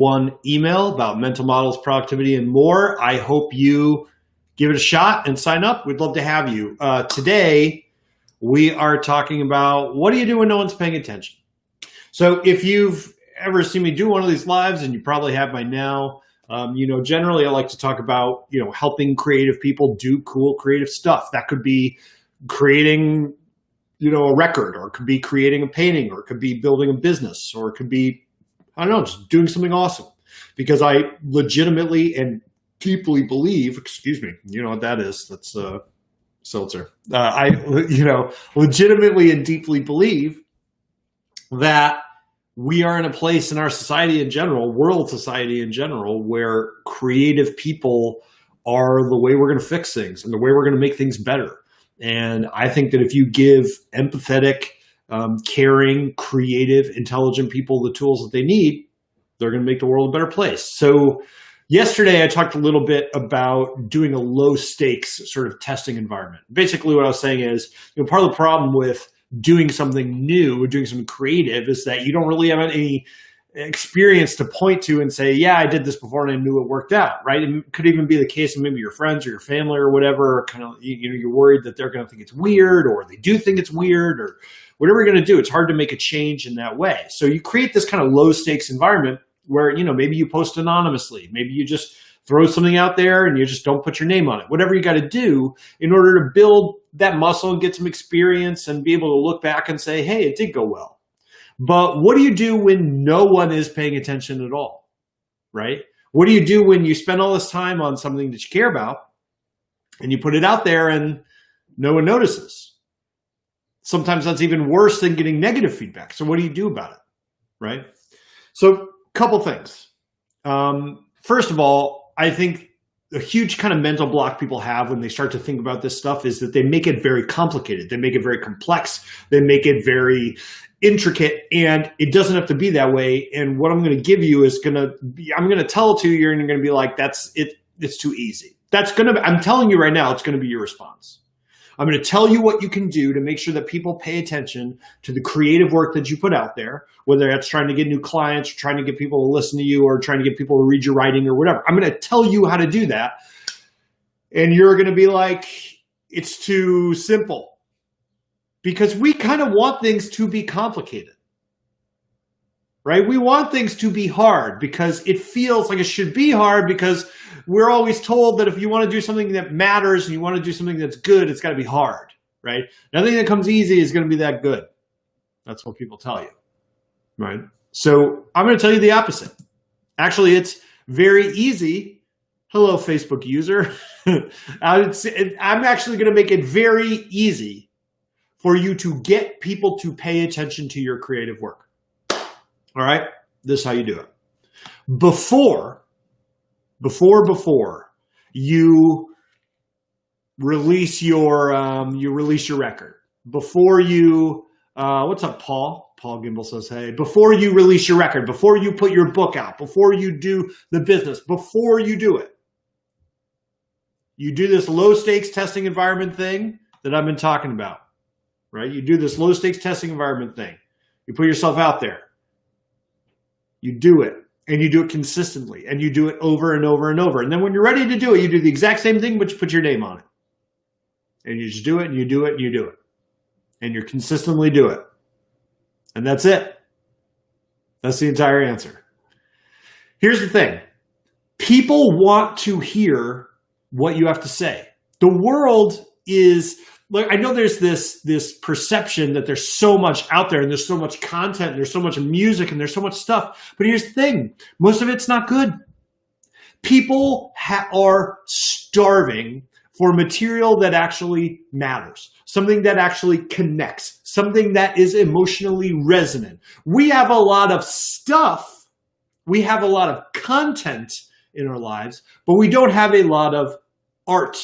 one email about mental models, productivity, and more. I hope you give it a shot and sign up. We'd love to have you. Today, we are talking about what do you do when no one's paying attention? So if you've ever seen me do one of these lives, and you probably have by now, generally I like to talk about, helping creative people do cool creative stuff. That could be creating, a record, or it could be creating a painting, or it could be building a business, or it could be, just doing something awesome. Because I legitimately and deeply believe, excuse me, you know what that is? That's seltzer. I legitimately and deeply believe that we are in a place in our society in general, world society in general, where creative people are the way we're going to fix things and the way we're going to make things better. And I think that if you give empathetic, caring, creative, intelligent people the tools that they need, they're going to make the world a better place. So yesterday, I talked a little bit about doing a low stakes sort of testing environment. Basically, what I was saying is, part of the problem with doing something new or doing something creative is that you don't really have any experience to point to and say, yeah, I did this before and I knew it worked out, right? It could even be the case of maybe your friends or your family or whatever, kind of, you're worried that they're going to think it's weird, or they do think it's weird, or whatever you're going to do. It's hard to make a change in that way. So you create this kind of low stakes environment where, maybe you post anonymously, maybe you just throw something out there and you just don't put your name on it. Whatever you got to do in order to build that muscle and get some experience and be able to look back and say, hey, it did go well. But what do you do when no one is paying attention at all, right? What do you do when you spend all this time on something that you care about and you put it out there and no one notices? Sometimes that's even worse than getting negative feedback. So what do you do about it, right? So couple things. First of all, I think a huge kind of mental block people have when they start to think about this stuff is that they make it very complicated. They make it very complex. They make it very intricate, and it doesn't have to be that way. And what I'm going to give you is I'm going to tell it to you, and you're going to be like, that's it. It's too easy. I'm telling you right now, it's going to be your response. I'm going to tell you what you can do to make sure that people pay attention to the creative work that you put out there, whether that's trying to get new clients or trying to get people to listen to you or trying to get people to read your writing or whatever. I'm going to tell you how to do that. And you're going to be like, it's too simple. Because we kind of want things to be complicated, right? We want things to be hard because it feels like it should be hard, because we're always told that if you want to do something that matters and you want to do something that's good, it's got to be hard, right? Nothing that comes easy is going to be that good. That's what people tell you, right? So I'm going to tell you the opposite. Actually, it's very easy. Hello, Facebook user. I'm actually going to make it very easy for you to get people to pay attention to your creative work. All right? This is how you do it. Before you release your record, before you what's up, Paul? Paul Gimbel says, hey, before you release your record, before you put your book out, before you do the business, before you do it, you do this low stakes testing environment thing that I've been talking about, right? You do this low stakes testing environment thing. You put yourself out there. You do it, and you do it consistently, and you do it over and over and over. And then when you're ready to do it, you do the exact same thing, but you put your name on it. And you just do it, and you do it, and you do it. And you consistently do it. And that's it. That's the entire answer. Here's the thing. People want to hear what you have to say. The world is, like, I know there's this perception that there's so much out there and there's so much content and there's so much music and there's so much stuff. But here's the thing. Most of it's not good. People are starving for material that actually matters, something that actually connects, something that is emotionally resonant. We have a lot of stuff. We have a lot of content in our lives, but we don't have a lot of art.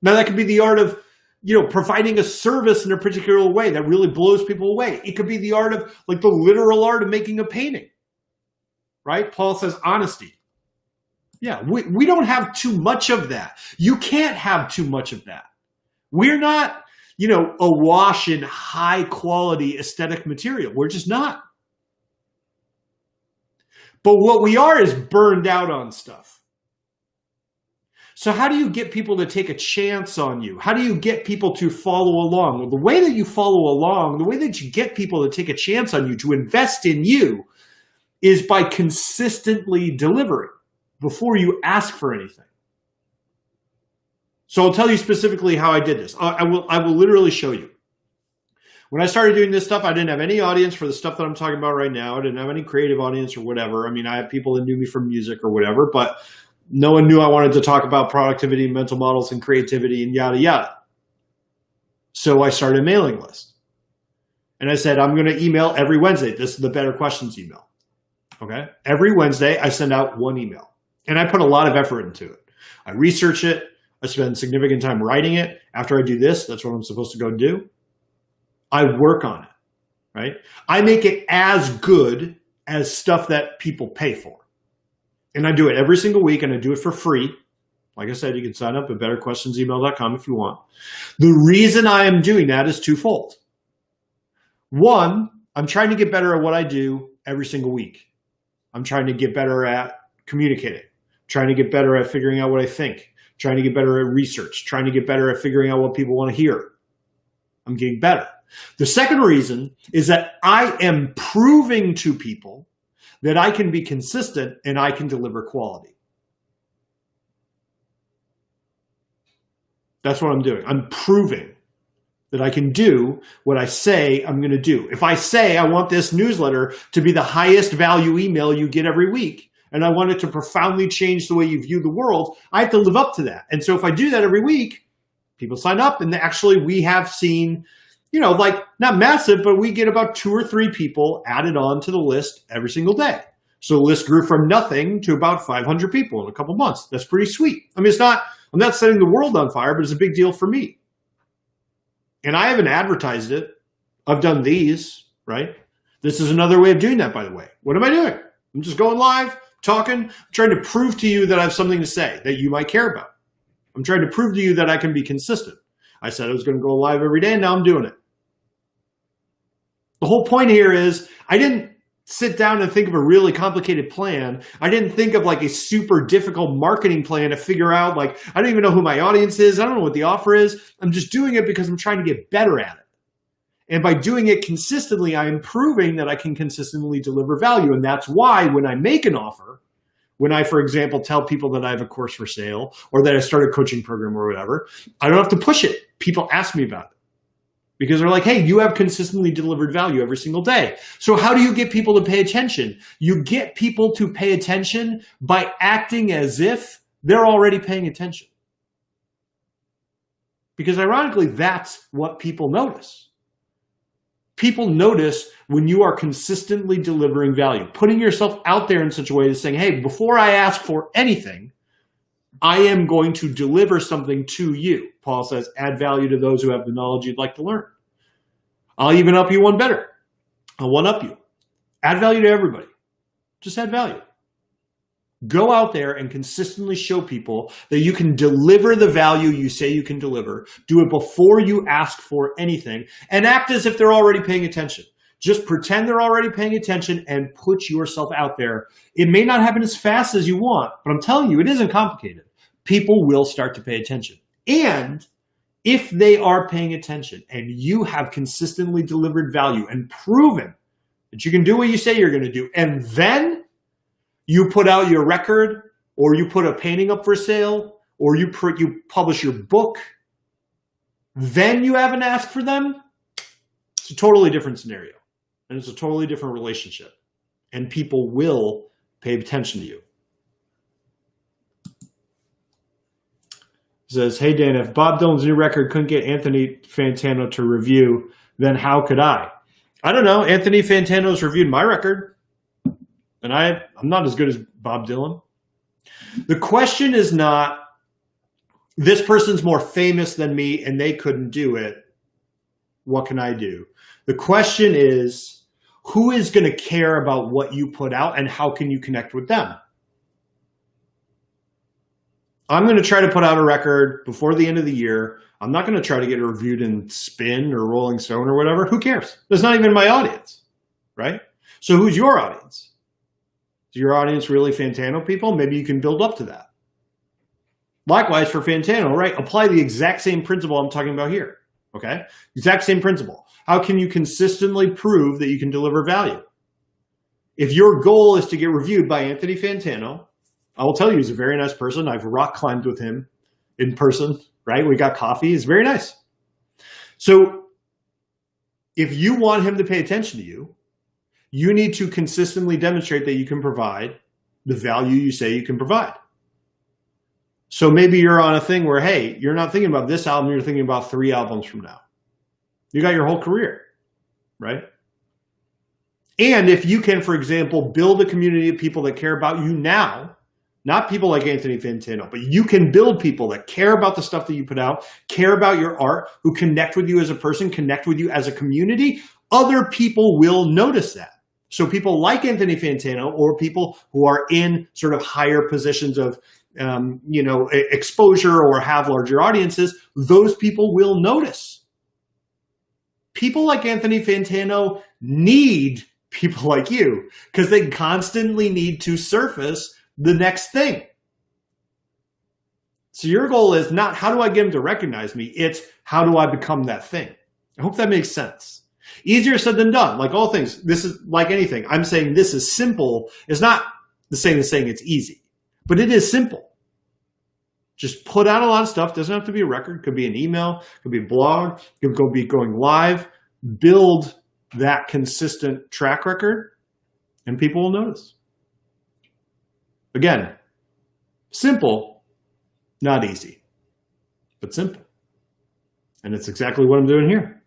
Now, that could be the art of, providing a service in a particular way that really blows people away. It could be the art of, like, the literal art of making a painting, right? Paul says honesty. Yeah, we don't have too much of that. You can't have too much of that. We're not, awash in high quality aesthetic material. We're just not. But what we are is burned out on stuff. So how do you get people to take a chance on you? How do you get people to follow along? Well, the way that you follow along, the way that you get people to take a chance on you, to invest in you, is by consistently delivering before you ask for anything. So I'll tell you specifically how I did this. I will literally show you. When I started doing this stuff, I didn't have any audience for the stuff that I'm talking about right now. I didn't have any creative audience or whatever. I mean, I had people that knew me from music or whatever, but no one knew I wanted to talk about productivity, mental models, and creativity, and yada, yada. So I started a mailing list. And I said, I'm going to email every Wednesday. This is the Better Questions email. Okay? Every Wednesday, I send out one email. And I put a lot of effort into it. I research it. I spend significant time writing it. After I do this, that's what I'm supposed to go do. I work on it, right? I make it as good as stuff that people pay for. And I do it every single week, and I do it for free. Like I said, you can sign up at betterquestionsemail.com if you want. The reason I am doing that is twofold. One, I'm trying to get better at what I do every single week. I'm trying to get better at communicating, trying to get better at figuring out what I think, trying to get better at research, trying to get better at figuring out what people want to hear. I'm getting better. The second reason is that I am proving to people that I can be consistent and I can deliver quality. That's what I'm doing. I'm proving that I can do what I say I'm going to do. If I say I want this newsletter to be the highest value email you get every week, and I want it to profoundly change the way you view the world, I have to live up to that. And so if I do that every week, people sign up, and actually we have seen, like not massive, but we get about 2 or 3 people added on to the list every single day. So the list grew from nothing to about 500 people in a couple months. That's pretty sweet. I mean, I'm not setting the world on fire, but it's a big deal for me. And I haven't advertised it. I've done these, right? This is another way of doing that, by the way. What am I doing? I'm just going live, talking, trying to prove to you that I have something to say that you might care about. I'm trying to prove to you that I can be consistent. I said I was going to go live every day, and now I'm doing it. The whole point here is I didn't sit down and think of a really complicated plan. I didn't think of like a super difficult marketing plan to figure out, like, I don't even know who my audience is. I don't know what the offer is. I'm just doing it because I'm trying to get better at it. And by doing it consistently, I am proving that I can consistently deliver value. And that's why when I make an offer, when I, for example, tell people that I have a course for sale or that I start a coaching program or whatever, I don't have to push it. People ask me about it. Because they're like, hey, you have consistently delivered value every single day. So how do you get people to pay attention? You get people to pay attention by acting as if they're already paying attention. Because ironically, that's what people notice. People notice when you are consistently delivering value, putting yourself out there in such a way as saying, hey, before I ask for anything, I am going to deliver something to you. Paul says, add value to those who have the knowledge you'd like to learn. I'll even up you one better. I'll one up you. Add value to everybody. Just add value. Go out there and consistently show people that you can deliver the value you say you can deliver. Do it before you ask for anything and act as if they're already paying attention. Just pretend they're already paying attention and put yourself out there. It may not happen as fast as you want, but I'm telling you, it isn't complicated. People will start to pay attention. And if they are paying attention and you have consistently delivered value and proven that you can do what you say you're going to do, and then you put out your record or you put a painting up for sale or you publish your book, then you haven't asked for them, it's a totally different scenario. And it's a totally different relationship. And people will pay attention to you. He says, hey, Dan, if Bob Dylan's new record couldn't get Anthony Fantano to review, then how could I? I don't know. Anthony Fantano's reviewed my record. And I'm not as good as Bob Dylan. The question is not, this person's more famous than me and they couldn't do it. What can I do? The question is, who is going to care about what you put out and how can you connect with them? I'm going to try to put out a record before the end of the year. I'm not going to try to get it reviewed in Spin or Rolling Stone or whatever. Who cares? That's not even my audience, right? So who's your audience? Is your audience really Fantano people? Maybe you can build up to that. Likewise for Fantano, right? Apply the exact same principle I'm talking about here, okay? Exact same principle. How can you consistently prove that you can deliver value? If your goal is to get reviewed by Anthony Fantano, I will tell you he's a very nice person. I've rock climbed with him in person, right? We got coffee. He's very nice. So if you want him to pay attention to you, you need to consistently demonstrate that you can provide the value you say you can provide. So maybe you're on a thing where, hey, you're not thinking about this album, you're thinking about 3 albums from now. You got your whole career, right? And if you can, for example, build a community of people that care about you now, not people like Anthony Fantano, but you can build people that care about the stuff that you put out, care about your art, who connect with you as a person, connect with you as a community, other people will notice that. So people like Anthony Fantano or people who are in sort of higher positions of exposure or have larger audiences, those people will notice. People like Anthony Fantano need people like you because they constantly need to surface the next thing. So your goal is not how do I get him to recognize me? It's how do I become that thing? I hope that makes sense. Easier said than done, like all things. This is like anything. I'm saying this is simple. It's not the same as saying it's easy, but it is simple. Just put out a lot of stuff. Doesn't have to be a record. Could be an email. Could be a blog. Could be going live. Build that consistent track record, and people will notice. Again, simple, not easy, but simple. And it's exactly what I'm doing here.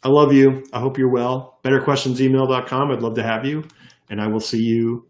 I love you. I hope you're well. BetterQuestionsEmail.com. I'd love to have you, and I will see you